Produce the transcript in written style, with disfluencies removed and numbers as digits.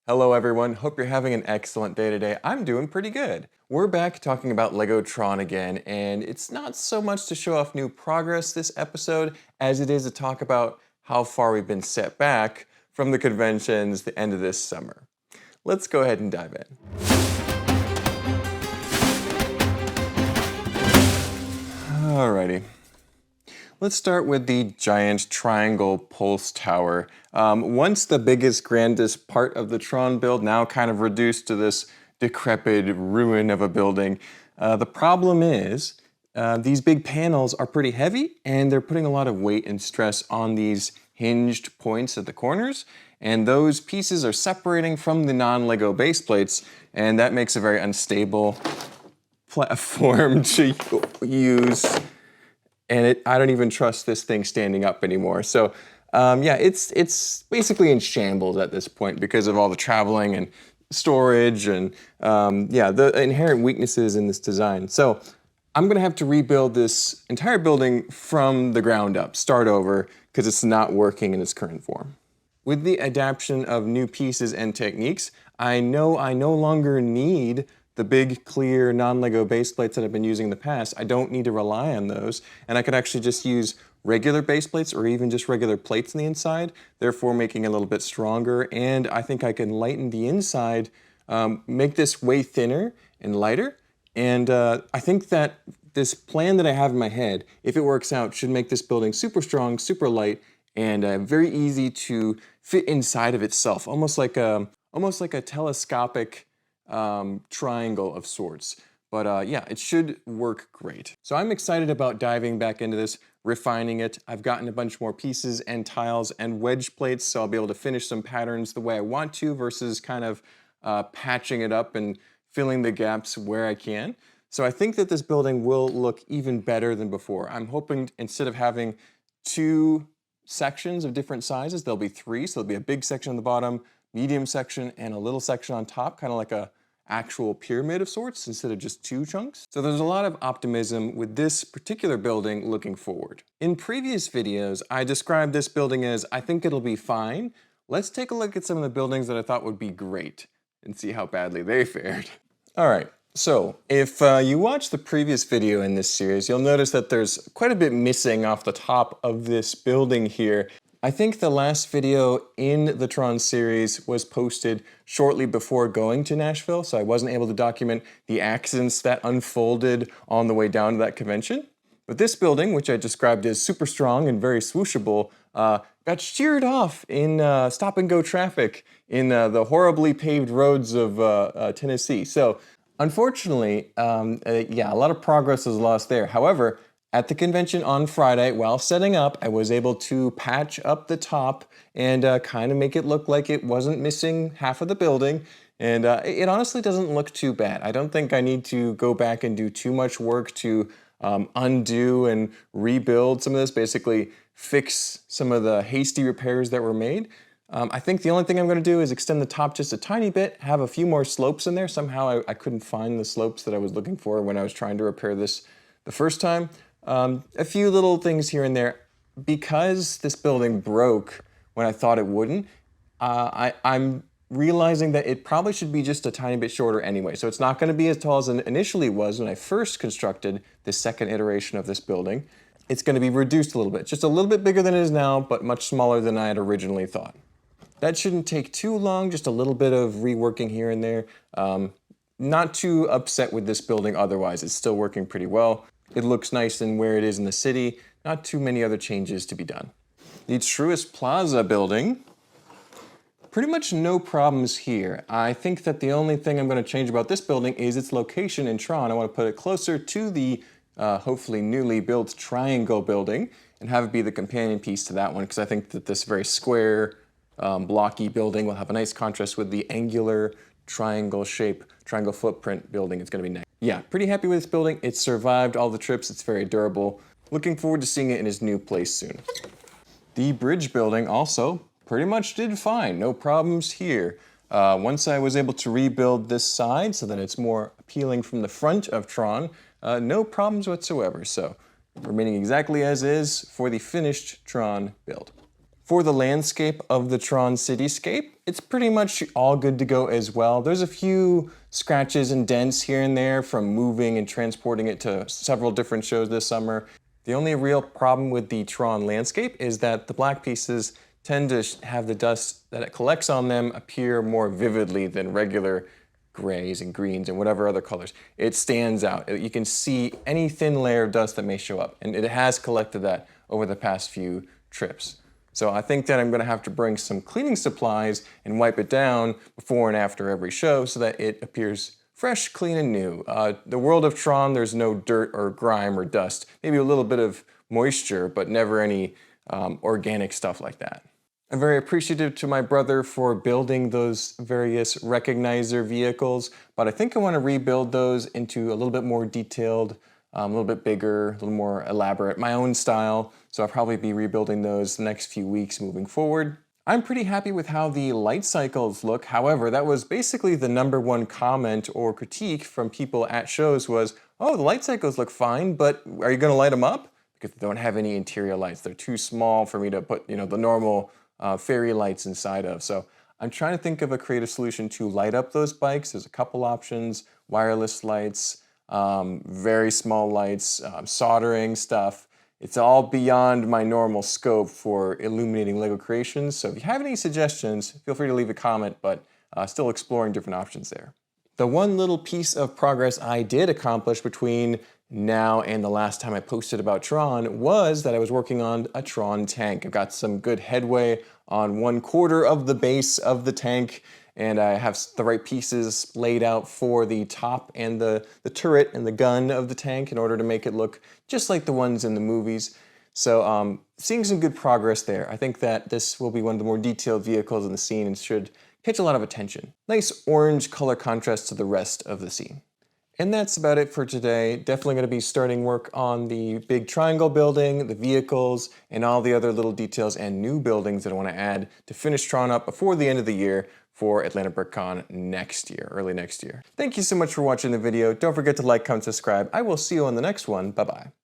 Hello everyone, hope you're having an excellent day today. I'm doing pretty good. We're back talking about Lego Tron again, and it's not so much to show off new progress this episode as it is to talk about how far we've been set back from the conventions the end of this summer. Let's go ahead and dive in. Alrighty. Let's start with the giant triangle pulse tower. Once the biggest, grandest part of the Tron build, now kind of reduced to this decrepit ruin of a building. The problem is these big panels are pretty heavy and they're putting a lot of weight and stress on these hinged points at the corners, and those pieces are separating from the non-Lego base plates, and that makes a very unstable platform to use. And I don't even trust this thing standing up anymore. So yeah, it's basically in shambles at this point because of all the traveling and storage and yeah, the inherent weaknesses in this design. So I'm gonna have to rebuild this entire building from the ground up, start over, because it's not working in its current form. With the adaptation of new pieces and techniques, I know I no longer need the big, clear, non-Lego base plates that I've been using in the past. I don't need to rely on those, and I could actually just use regular base plates or even just regular plates on the inside, therefore making it a little bit stronger, and I think I can lighten the inside, make this way thinner and lighter, and I think that this plan that I have in my head, if it works out, should make this building super strong, super light, and very easy to fit inside of itself, almost like a telescopic triangle of sorts. But yeah, it should work great. So I'm excited about diving back into this, refining it. I've gotten a bunch more pieces and tiles and wedge plates, so I'll be able to finish some patterns the way I want to versus kind of patching it up and filling the gaps where I can. So I think that this building will look even better than before. I'm hoping instead of having two sections of different sizes, there'll be three. So there'll be a big section on the bottom, medium section, and a little section on top, kind of like a actual pyramid of sorts instead of just two chunks. So there's a lot of optimism with this particular building looking forward. In previous videos, I described this building as, I think it'll be fine. Let's take a look at some of the buildings that I thought would be great and see how badly they fared. All right, so if you watched the previous video in this series, you'll notice that there's quite a bit missing off the top of this building here. I think the last video in the Tron series was posted shortly before going to Nashville, so I wasn't able to document the accidents that unfolded on the way down to that convention. But this building, which I described as super strong and very swooshable, got sheared off in stop-and-go traffic in the horribly paved roads of Tennessee. So unfortunately, yeah, a lot of progress was lost there. However, at the convention on Friday, while setting up, I was able to patch up the top and kind of make it look like it wasn't missing half of the building. And it honestly doesn't look too bad. I don't think I need to go back and do too much work to undo and rebuild some of this, basically fix some of the hasty repairs that were made. I think the only thing I'm going to do is extend the top just a tiny bit, have a few more slopes in there. Somehow I couldn't find the slopes that I was looking for when I was trying to repair this the first time. A few little things here and there. Because this building broke when I thought it wouldn't, I'm realizing that it probably should be just a tiny bit shorter anyway. So it's not going to be as tall as it initially was when I first constructed the second iteration of this building. It's going to be reduced a little bit, just a little bit bigger than it is now, but much smaller than I had originally thought. That shouldn't take too long, just a little bit of reworking here and there. Not too upset with this building otherwise, it's still working pretty well. It looks nice in where it is in the city. Not too many other changes to be done. The Truist Plaza building, pretty much no problems here. I think that the only thing I'm going to change about this building is its location in Tron. I want to put it closer to the hopefully newly built triangle building and have it be the companion piece to that one, because I think that this very square, blocky building will have a nice contrast with the angular triangle shape, triangle footprint building. It's going to be nice. Yeah, pretty happy with this building. It survived all the trips. It's very durable. Looking forward to seeing it in its new place soon. The bridge building also pretty much did fine. No problems here. Once I was able to rebuild this side so that it's more appealing from the front of Tron, no problems whatsoever. So remaining exactly as is for the finished Tron build. For the landscape of the TRON cityscape, it's pretty much all good to go as well. There's a few scratches and dents here and there from moving and transporting it to several different shows this summer. The only real problem with the TRON landscape is that the black pieces tend to have the dust that it collects on them appear more vividly than regular grays and greens and whatever other colors. It stands out. You can see any thin layer of dust that may show up, and it has collected that over the past few trips. So I think that I'm going to have to bring some cleaning supplies and wipe it down before and after every show so that it appears fresh, clean, and new. The world of TRON, there's no dirt or grime or dust. Maybe a little bit of moisture, but never any organic stuff like that. I'm very appreciative to my brother for building those various recognizer vehicles, but I think I want to rebuild those into a little bit more detailed, a little bit bigger, a little more elaborate, my own style. So I'll probably be rebuilding those the next few weeks moving forward. I'm pretty happy with how the light cycles look. However, that was basically the #1 comment or critique from people at shows was, oh, the light cycles look fine, but are you gonna light them up? Because they don't have any interior lights. They're too small for me to put, the normal fairy lights inside of. So I'm trying to think of a creative solution to light up those bikes. There's a couple options: wireless lights, very small lights, soldering stuff. It's all beyond my normal scope for illuminating LEGO creations. So if you have any suggestions, feel free to leave a comment, but still exploring different options there. The one little piece of progress I did accomplish between now and the last time I posted about TRON was that I was working on a TRON tank. I've got some good headway on 1/4 of the base of the tank, and I have the right pieces laid out for the top and the turret and the gun of the tank in order to make it look just like the ones in the movies. So seeing some good progress there. I think that this will be one of the more detailed vehicles in the scene and should catch a lot of attention. Nice orange color contrast to the rest of the scene. And that's about it for today. Definitely going to be starting work on the big triangle building, the vehicles, and all the other little details and new buildings that I want to add to finish TRON up before the end of the year for Atlanta BrickCon next year, early next year. Thank you so much for watching the video. Don't forget to like, comment, subscribe. I will see you on the next one. Bye-bye.